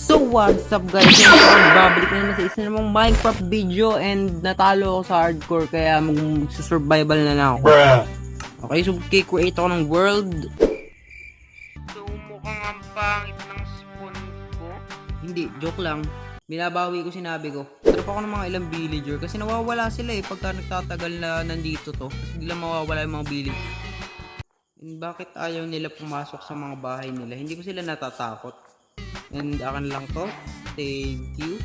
So what's up guys, babalik na naman sa isa namang Minecraft video and natalo ako sa hardcore kaya mag-survival na lang ako. Okay, so create ako ng world. So mukhang ang pangit ng spawn ko. Hindi, joke lang. Binabawi ko, sinabi ko. Trap ako ng mga ilang villager kasi nawawala sila pagka nagtatagal na nandito to. Kasi biglang mawawala yung mga villager. And bakit ayaw nila pumasok sa mga bahay nila? Hindi ko sila natatakot. And akin lang to. Thank you.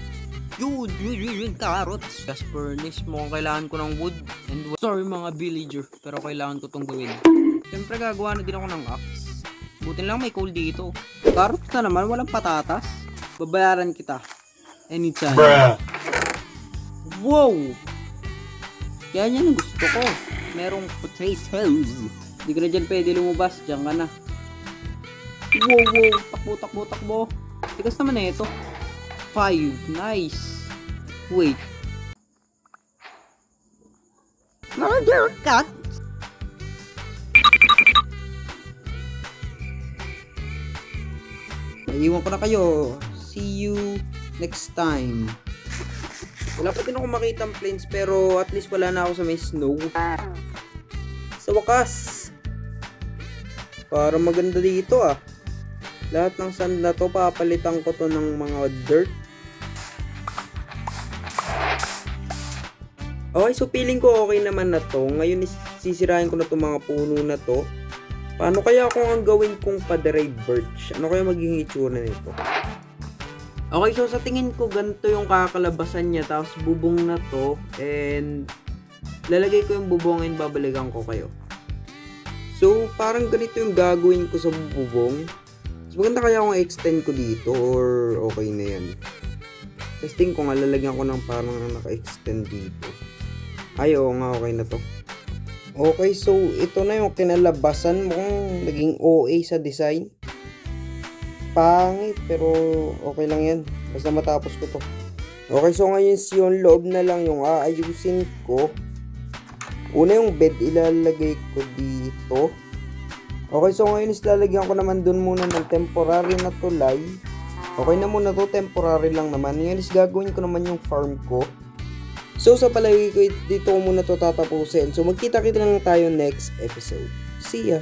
Yun, carrots. Just furnace. Mukhang kailangan ko ng wood and wood. Sorry mga villager, pero kailangan ko tong gawin. Siyempre gagawa na din ako ng axe. Buti lang may coal dito. Carrots na naman, walang patatas. Babayaran kita. Anytime. Wow! Yan ang gusto ko. Merong potatoes. Hindi ka na dyan pwede lumabas. Diyan ka na. Wow. Takbo. Tigas naman na ito. 5. Nice. Wait. Murder cat. Naiwan ko na kayo. See you next time. Wala pa din ako makita ang plains pero at least wala na ako sa may snow. Sa wakas. Para maganda dito ah. Lahat ng sand na to, papalitan ko to ng mga dirt. Okay, so feeling ko okay naman na to. Ngayon sisirahin ko na to mga puno na to. Paano kaya kung ang gawin kong pa-dried birch? Ano kaya magiging itsura nito? Okay, so sa tingin ko ganito yung kakalabasan niya. Tapos bubong na to. And lalagay ko yung bubong and babalikan ko kayo. So parang ganito yung gagawin ko sa bubong. So maganda kaya kung extend ko dito or okay na yan. Testing ko nga, lalagyan ko ng parang naka-extend dito. Ay, oo nga, okay na to. Okay, so ito na yung kinalabasan. Mukhang naging OA sa design. Pangit, pero okay lang yan. Basta matapos ko to. Okay, so ngayon yung loob na lang yung aayusin ko. Una yung bed ilalagay ko dito. Okay, so ngayon lalagyan ko naman dun muna ng temporary na tulay. Okay na muna to, temporary lang naman. Ngayon gagawin ko naman yung farm ko. So sa palagi ko dito ko muna to tatapusin. So magkita-kita lang tayo next episode. See ya!